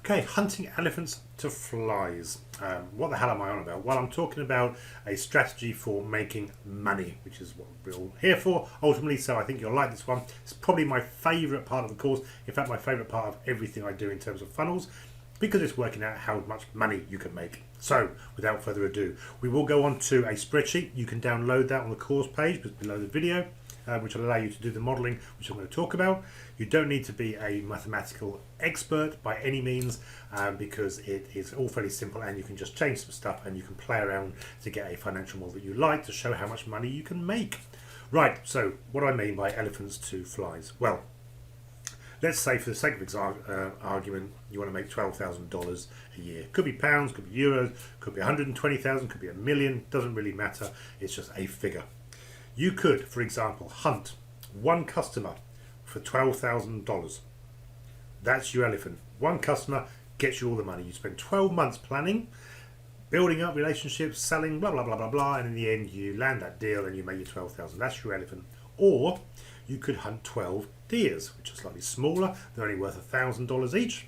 Okay, hunting elephants to flies. What the hell am I on about? Well, I'm talking about a strategy for making money, which is what we're all here for ultimately. So I think you'll like this one. It's probably my favourite part of the course. In fact, my favourite part of everything I do in terms of funnels, because it's working out how much money you can make. So without further ado, we will go on to a spreadsheet. You can download that on the course page below the video, which will allow you to do the modelling, which I'm going to talk about. You don't need to be a mathematical expert by any means, because it is all fairly simple, and you can just change some stuff and you can play around to get a financial model that you like to show how much money you can make. Right, so what do I mean by elephants to flies? Well, let's say for the sake of argument, you want to make $12,000 a year. Could be pounds, could be euros, could be 120,000, could be a million, doesn't really matter. It's just a figure. You could, for example, hunt one customer for $12,000. That's your elephant. One customer gets you all the money. You spend 12 months planning, building up relationships, selling, blah, blah, blah, blah, blah, and in the end you land that deal and you make your 12,000. That's your elephant. Or you could hunt 12 deers, which are slightly smaller. They're only worth $1,000 each.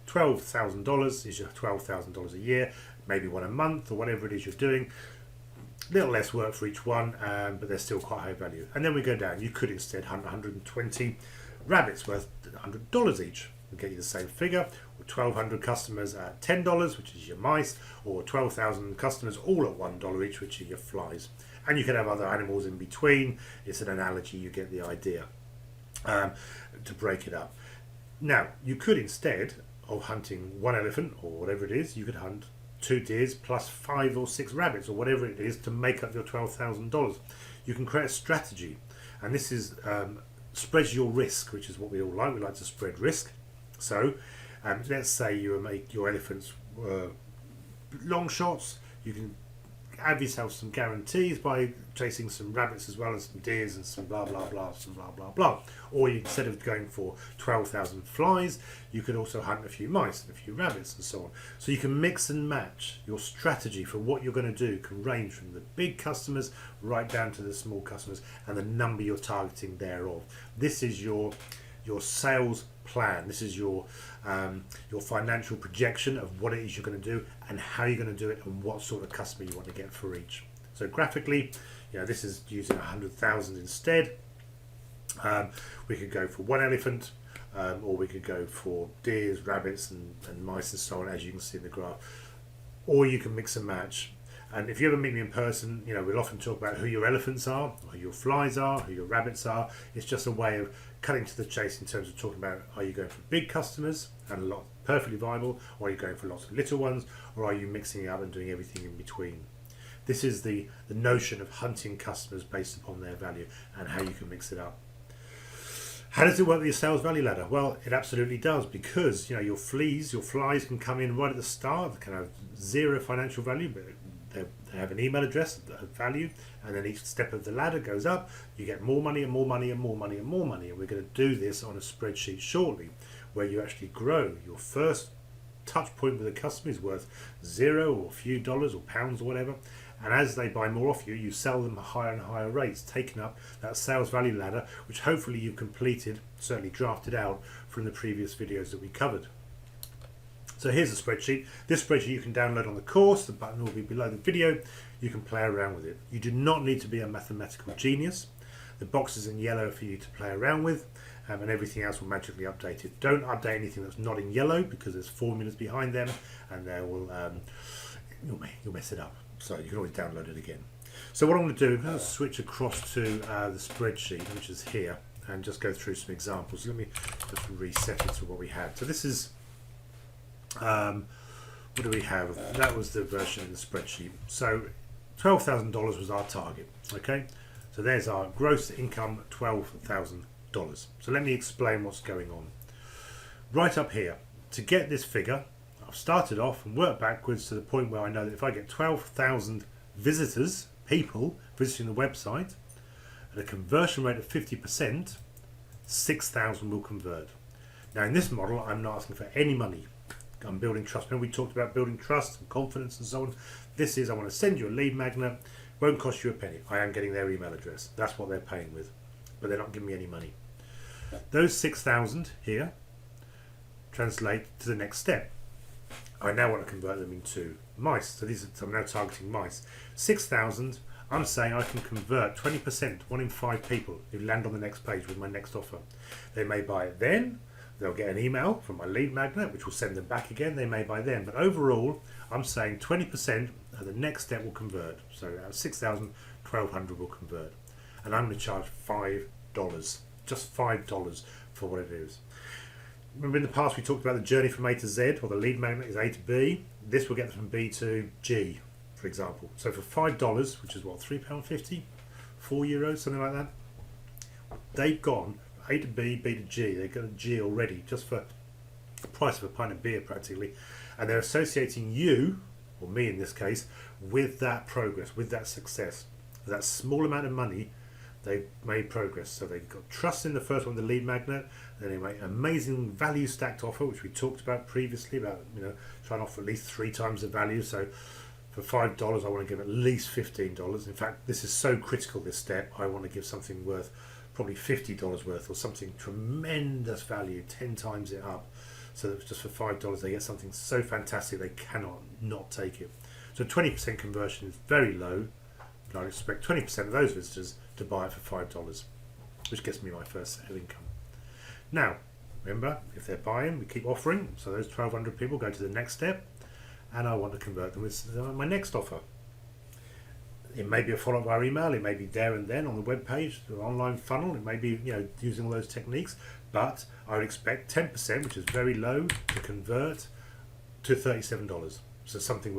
$12,000 is your $12,000 a year, maybe one a month or whatever it is you're doing. A little less work for each one, but they're still quite high value. And then we go down. You could instead hunt 120 rabbits worth $100 each. We'll get you the same figure. Or 1,200 customers at $10, which is your mice, or 12,000 customers all at $1 each, which are your flies. And you can have other animals in between. It's an analogy, you get the idea, to break it up. Now, you could, instead of hunting one elephant or whatever it is, you could hunt 2 deers plus 5 or 6 rabbits or whatever it is to make up your $12,000. You can create a strategy, and this is spreads your risk, which is what we all like. We like to spread risk. So let's say you make your elephants long shots. You can have yourself some guarantees by chasing some rabbits as well as some deers and some blah blah blah, some blah blah blah. Or you, instead of going for 12,000 flies, you could also hunt a few mice and a few rabbits and so on. So you can mix and match. Your strategy for what you're going to do can range from the big customers right down to the small customers and the number you're targeting thereof. This is your sales plan. This is your financial projection of what it is you're going to do and how you're going to do it and what sort of customer you want to get for each. So graphically, this is using 100,000 instead. We could go for one elephant, or we could go for deers, rabbits and mice and so on, as you can see in the graph. Or you can mix and match. And if you ever meet me in person, we'll often talk about who your elephants are, or who your flies are, who your rabbits are. It's just a way of cutting to the chase in terms of talking about, are you going for big customers and a lot perfectly viable, or are you going for lots of little ones, or are you mixing it up and doing everything in between? This is the notion of hunting customers based upon their value and how you can mix it up. How does it work with your sales value ladder? Well, it absolutely does, because your flies can come in right at the start. They can have zero financial value, but they have an email address, a value, and then each step of the ladder goes up. You get more money and more money and more money and more money. And we're going to do this on a spreadsheet shortly, where you actually grow. Your first touch point with a customer is worth $0 or a few dollars or pounds or whatever. And as they buy more off you, you sell them at higher and higher rates, taking up that sales value ladder, which hopefully you've completed, certainly drafted out from the previous videos that we covered. So here's a spreadsheet. This spreadsheet you can download on the course. The button will be below the video. You can play around with it. You do not need to be a mathematical genius. The boxes in yellow are for you to play around with, and everything else will magically update it. Don't update anything that's not in yellow, because there's formulas behind them, and they will you'll mess it up. So you can always download it again. So what I'm going to do, I'm going to switch across to the spreadsheet, which is here, and just go through some examples. Let me just reset it to what we had. So this is what do we have? That was the version in the spreadsheet. So $12,000 was our target. Okay, so there's our gross income, $12,000. So let me explain what's going on. Right up here, to get this figure, I've started off and worked backwards to the point where I know that if I get 12,000 visitors, people visiting the website, at a conversion rate of 50%, 6,000 will convert. Now in this model, I'm not asking for any money. I'm building trust. Remember we talked about building trust and confidence and so on. This is, I want to send you a lead magnet, won't cost you a penny. I am getting their email address. That's what they're paying with, but they're not giving me any money. Those 6,000 here translate to the next step. I now want to convert them into mice. So I'm now targeting mice. 6,000. I'm saying I can convert 20%, 1 in 5 people who land on the next page with my next offer. They may buy it then. They'll get an email from my lead magnet, which will send them back again. They may buy then. But overall, I'm saying 20% of the next step will convert. So out of 6,000, 1,200 will convert. And I'm going to charge $5. Just $5 for what it is. Remember in the past we talked about the journey from A to Z, or the lead magnet is A to B. This will get them from B to G, for example. So for $5, which is what, £3.50? €4, something like that. They've gone from A to B, B to G. They've got a G already, just for the price of a pint of beer practically. And they're associating you, or me in this case, with that progress, with that success. For that small amount of money, they've made progress. So they've got trust in the first one, the lead magnet. Then they make an amazing value stacked offer, which we talked about previously, about trying to offer at least 3 times the value. So for $5, I want to give at least $15. In fact, this is so critical, this step. I want to give something worth probably $50 worth, or something tremendous value, 10 times it up. So that just for $5, they get something so fantastic they cannot not take it. So 20% conversion is very low. But I expect 20% of those visitors to buy it for $5, which gets me my first sale income. Now, remember, if they're buying, we keep offering. So those 1,200 people go to the next step, and I want to convert them with my next offer. It may be a follow-up via email. It may be there and then on the web page, the online funnel. It may be using all those techniques. But I would expect 10%, which is very low, to convert to $37. So something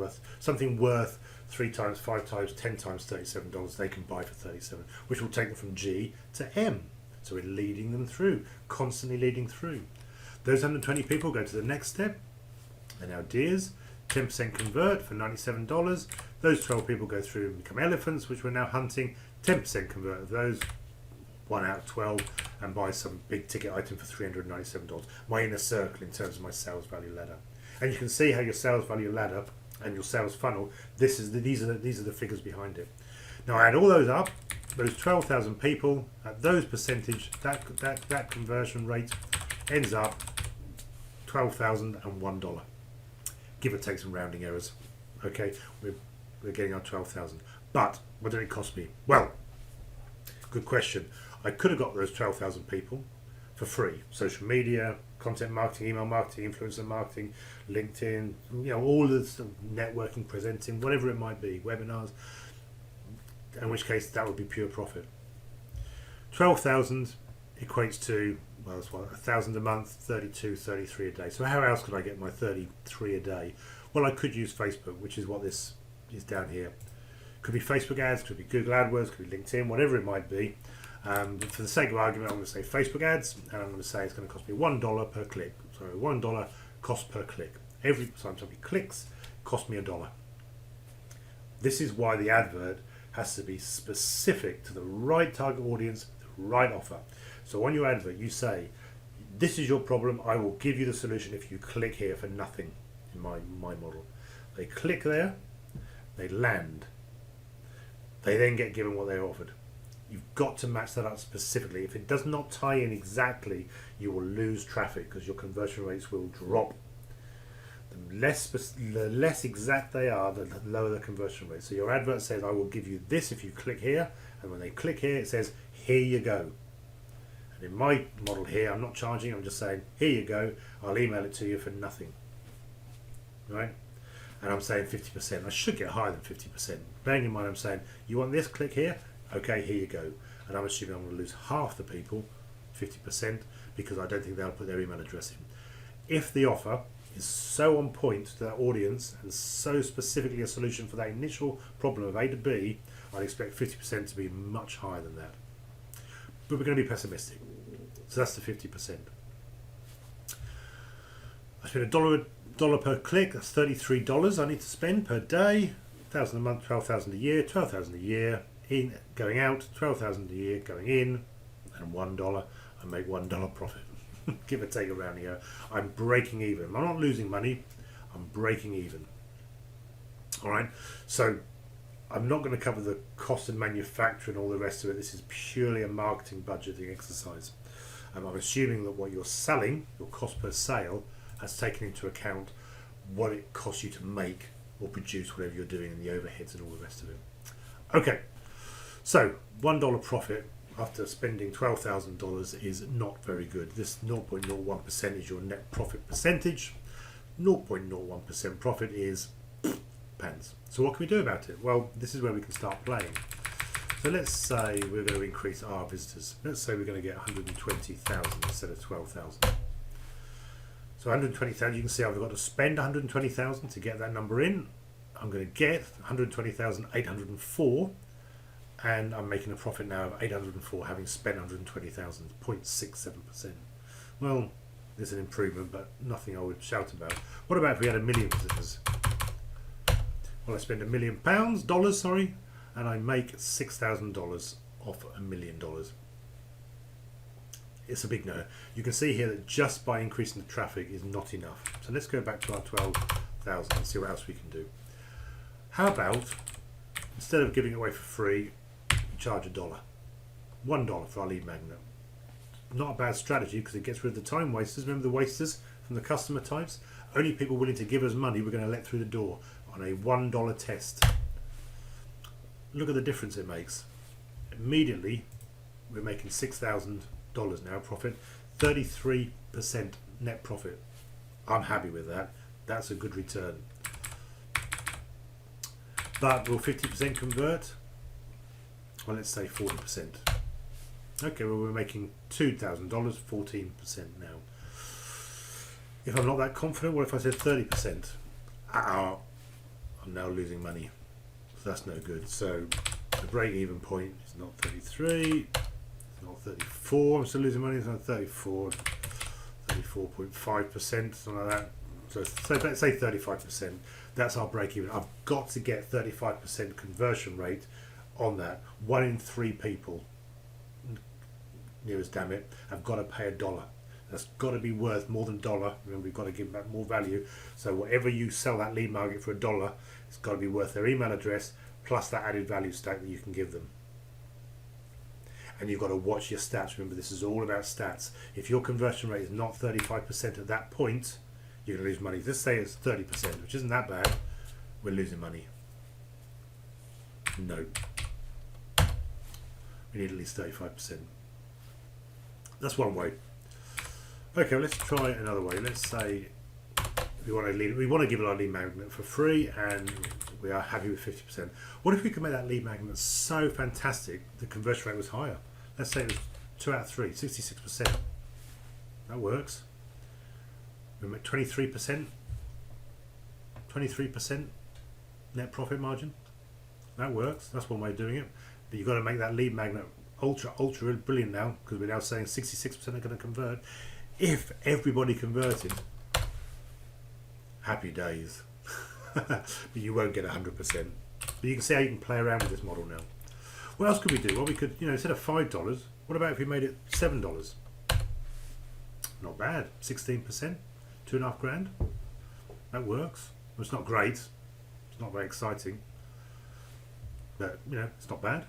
worth 3 times, 5 times, 10 times $37 they can buy for $37, which will take them from G to M. So we're leading them through, constantly leading through. Those 120 people go to the next step. They're now deers. 10% convert for $97. Those 12 people go through and become elephants, which we're now hunting. 10% convert of those, 1 out of 12, and buy some big ticket item for $397. My inner circle in terms of my sales value ladder. And you can see how your sales value ladder and your sales funnel, these are the figures behind it. Now I add all those up, those 12,000 people at those percentage, that conversion rate ends up $12,001. Give or take some rounding errors. Okay, we're getting our 12,000. But what did it cost me? Well, good question. I could have got those 12,000 people for free. Social media, content marketing, email marketing, influencer marketing, LinkedIn, all the stuff, networking, presenting, whatever it might be, webinars, in which case that would be pure profit. 12,000 equates to, well, that's what, 1,000 a month, 32, 33 a day. So how else could I get my 33 a day? Well, I could use Facebook, which is what this is down here. Could be Facebook ads, could be Google AdWords, could be LinkedIn, whatever it might be. But for the sake of argument, I'm going to say Facebook ads, and I'm going to say it's going to cost me $1 per click. So $1 cost per click. Every time somebody clicks, cost me $1. This is why the advert has to be specific to the right target audience, the right offer. So on your advert, you say, this is your problem, I will give you the solution if you click here for nothing in my model. They click there, they land. They then get given what they're offered. You've got to match that up specifically. If it does not tie in exactly, you will lose traffic because your conversion rates will drop. The less exact they are, the lower the conversion rate. So your advert says, I will give you this if you click here. And when they click here, it says, here you go. And in my model here, I'm not charging, I'm just saying, here you go. I'll email it to you for nothing. Right? And I'm saying 50%. I should get higher than 50%. Bearing in mind, I'm saying, you want this, click here. Okay, here you go. And I'm assuming I'm going to lose half the people, 50%, because I don't think they'll put their email address in. If the offer is so on point to that audience and so specifically a solution for that initial problem of A to B, I'd expect 50% to be much higher than that. But we're going to be pessimistic. So that's the 50%. I spend $1 per click, that's $33 I need to spend per day. 1,000 a month, 12,000 a year, 12,000 a year. In going out, 12,000 a year going in, and $1. I make $1 profit. Give or take around here. I'm breaking even. I'm not losing money. I'm breaking even. All right. So I'm not going to cover the cost of manufacture and all the rest of it. This is purely a marketing budgeting exercise. I'm assuming that what you're selling, your cost per sale, has taken into account what it costs you to make or produce whatever you're doing, and the overheads and all the rest of it. Okay, so $1 profit after spending $12,000 is not very good. This 0.01% is your net profit percentage. 0.01% profit is pants. So what can we do about it? Well, this is where we can start playing. So let's say we're going to increase our visitors. Let's say we're going to get 120,000 instead of 12,000. So 120,000, you can see I've got to spend 120,000 to get that number in. I'm going to get 120,804, and I'm making a profit now of 804, having spent 120,000, 0.67%. Well, there's an improvement, but nothing I would shout about. What about if we had 1 million visitors? Well, I spend £1 million, sorry, and I make $6,000 off $1 million. It's a big no. You can see here that just by increasing the traffic is not enough. So let's go back to our 12,000 and see what else we can do. How about, instead of giving it away for free, charge $1. $1 for our lead magnet. Not a bad strategy because it gets rid of the time wasters. Remember the wasters from the customer types? Only people willing to give us money we're going to let through the door on a $1 test. Look at the difference it makes. Immediately we're making $6,000 now profit, 33% net profit. I'm happy with that. That's a good return. But will 50% convert? Well, let's say 40%. Okay, well, we're making $2,000, 14% now. If I'm not that confident, what if I said 30%? I'm now losing money. So that's no good. So the break-even point is not 33, it's not 34. I'm still losing money. It's not 34, 34.5%, something like that. So let's say 35%. That's our break-even. I've got to get 35% conversion rate on that. 1 in 3 people, near as damn it, have got to pay $1. That's got to be worth more than $1. Remember, we've got to give back more value. So whatever you sell that lead magnet for $1, it's got to be worth their email address plus that added value stack that you can give them. And you've got to watch your stats. Remember, this is all about stats. If your conversion rate is not 35% at that point, you're going to lose money. Let's say it's 30%, which isn't that bad. We're losing money. No. We need at least 35%. That's one way. Okay, let's try another way. Let's say we want to give our lead magnet for free, and we are happy with 50%. What if we could make that lead magnet so fantastic the conversion rate was higher? Let's say it was 2 out of 3, 66%. That works. We make 23%. 23% net profit margin. That works. That's one way of doing it. But you've got to make that lead magnet ultra brilliant now, because we're now saying 66% are going to convert. If everybody converted, happy days. But you won't get 100%. But you can see how you can play around with this model now. What else could we do? Well, we could, instead of $5, what about if we made it $7? Not bad. 16%, 2.5 grand. That works. Well, it's not great. It's not very exciting. But, it's not bad.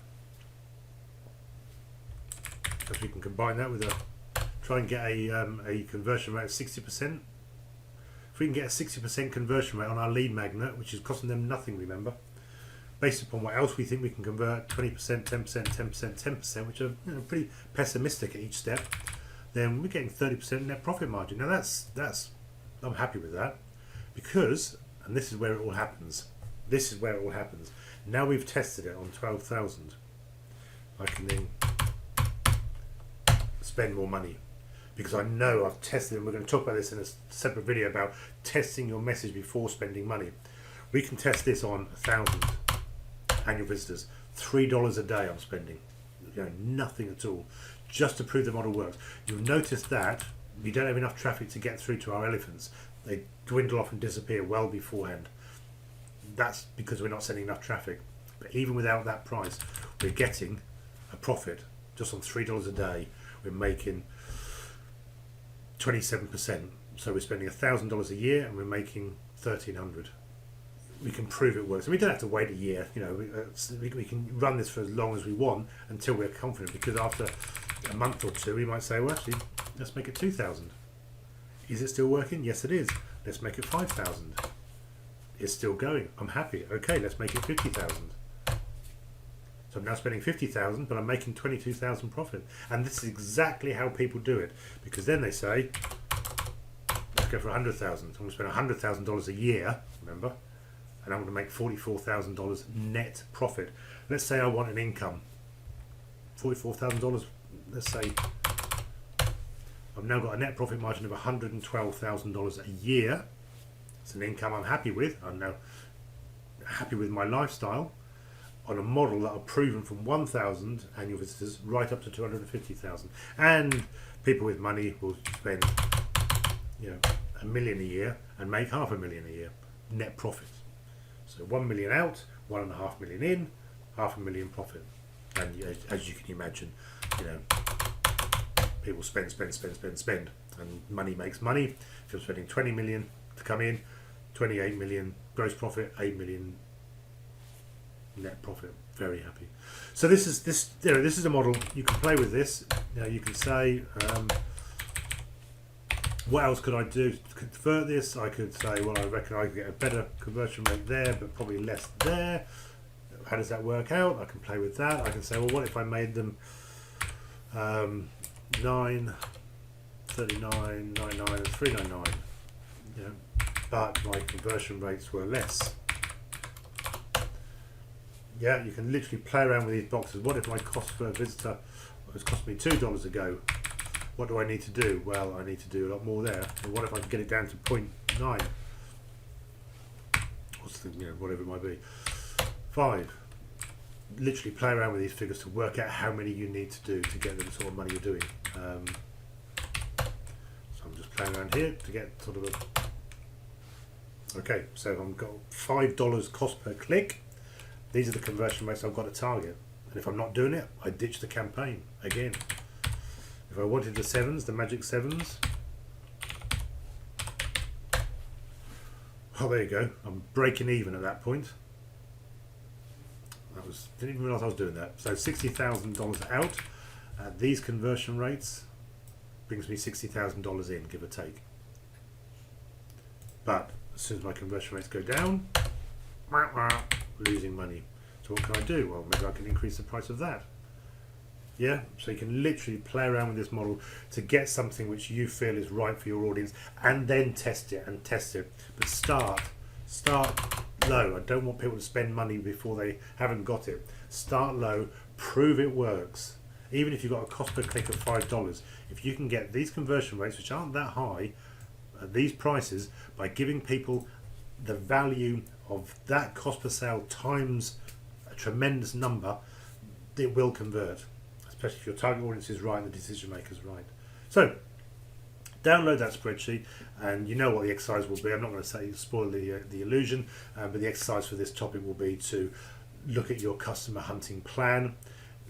Because we can combine that with try and get a conversion rate of 60%. If we can get a 60% conversion rate on our lead magnet, which is costing them nothing, remember, based upon what else we think we can convert, 20%, 10%, 10%, 10%, which are pretty pessimistic at each step, then we're getting 30% net profit margin. Now that's I'm happy with that, because, and this is where it all happens. This is where it all happens. Now we've tested it on 12,000. I can then spend more money, because I know I've tested, and we're going to talk about this in a separate video about testing your message before spending money. We can test this on 1,000 annual visitors. $3 a day I'm spending, nothing at all, just to prove the model works. You'll notice that we don't have enough traffic to get through to our elephants. They dwindle off and disappear well beforehand. That's because we're not sending enough traffic. But even without that price, we're getting a profit just on $3 a day. We're making 27%. So we're spending $1,000 a year, and we're making $1,300. We can prove it works, and we don't have to wait a year. We can run this for as long as we want until we're confident. Because after a month or two, we might say, well, actually, let's make it 2,000. Is it still working? Yes, it is. Let's make it 5,000. It's still going. I'm happy. Okay, let's make it 50,000. So I'm now spending 50,000, but I'm making 22,000 profit. And this is exactly how people do it, because then they say, let's go for 100,000. I'm going to spend $100,000 a year, remember, and I'm going to make $44,000 net profit. Let's say I want an income, $44,000. Let's say I've now got a net profit margin of $112,000 a year. It's an income I'm happy with. I'm now happy with my lifestyle on a model that I've proven from 1,000 annual visitors right up to 250,000. And people with money will spend, $1 million a year and make $500,000 a year net profit. So 1 million out, 1.5 million in, $500,000 profit. And as you can imagine, people spend, and money makes money. If you're spending 20 million to come in, 28 million gross profit, 8 million net profit. Very happy. So this is a model. You can play with this. You can say, what else could I do to convert this? I could say, well, I reckon I could get a better conversion rate there, but probably less there. How does that work out? I can play with that. I can say, well, what if I made them 9, 39, 99 and 399? But my conversion rates were less. You can literally play around with these boxes. What if my cost per visitor was cost me $2 a go? What do I need to do? Well, I need to do a lot more there. And what if I can get it down to 0.9? What's the, whatever it might be. 5. Literally play around with these figures to work out how many you need to do to get the sort of money you're doing. So I'm just playing around here to get sort of a... Okay, so I've got $5 cost per click. These are the conversion rates I've got to target. And if I'm not doing it, I ditch the campaign again. If I wanted the 7s, the magic 7s. Oh, there you go. I'm breaking even at that point. Didn't even realise I was doing that. So $60,000 out. These conversion rates brings me $60,000 in, give or take. But as soon as my conversion rates go down, losing money. So what can I do? Well, maybe I can increase the price of that. So you can literally play around with this model to get something which you feel is right for your audience, and then test it. But start low. I don't want people to spend money before they haven't got it. Start low, prove it works. Even if you've got a cost per click of $5, if you can get these conversion rates, which aren't that high, at these prices, by giving people the value of that cost per sale times a tremendous number, it will convert, especially if your target audience is right and the decision maker is right. So download that spreadsheet, and you know what the exercise will be. I'm not going to say spoil the illusion, but the exercise for this topic will be to look at your customer hunting plan,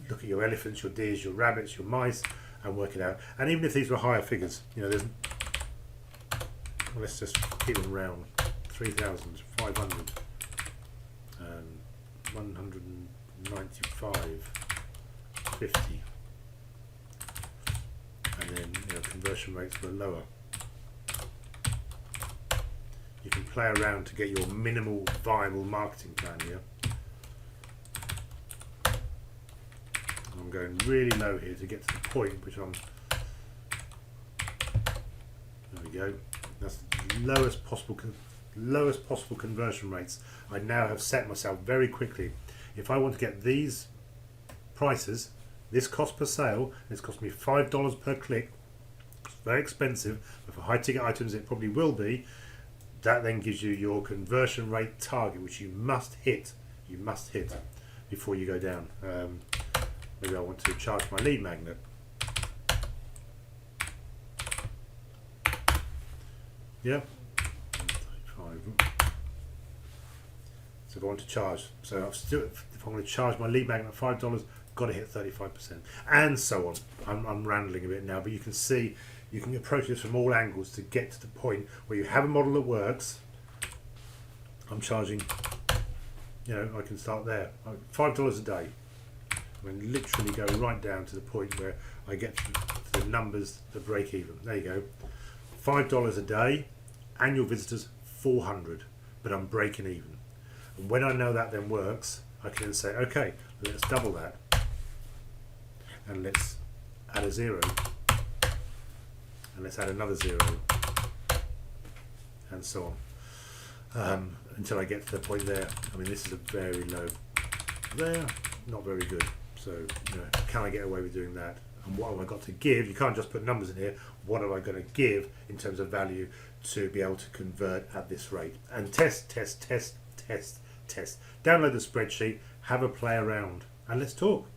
look at your elephants, your deers, your rabbits, your mice, and work it out. And even if these were higher figures, let's just keep them round. 3,500 and 195.50, and then conversion rates were lower. You can play around to get your minimal viable marketing plan here. I'm going really low here to get to the point which I'm... There we go. That's the lowest possible conversion rates. I now have set myself very quickly. If I want to get these prices, this cost per sale, it's cost me $5 per click. It's very expensive, but for high ticket items it probably will be. That then gives you your conversion rate target, which you must hit. You must hit before you go down. Maybe I want to charge my lead magnet. Yeah. So if I want to charge, if I'm going to charge my lead magnet $5, got to hit 35%, and so on. I'm rambling a bit now, but you can see you can approach this from all angles to get to the point where you have a model that works. I'm charging, I can start there, $5 a day. I mean, literally go right down to the point where I get to the numbers that break even. There you go. $5 a day, annual visitors 400. but I'm breaking even. And when I know that then works, I can then say, okay, let's double that, and let's add a 0, and let's add another 0, and so on, until I get to the point there. I mean, this is a very low there, not very good. So, you know, can I get away with doing that? And what have I got to give? You can't just put numbers in here. What am I going to give in terms of value to be able to convert at this rate? And test, test, test, test, test. Download the spreadsheet, have a play around, and let's talk.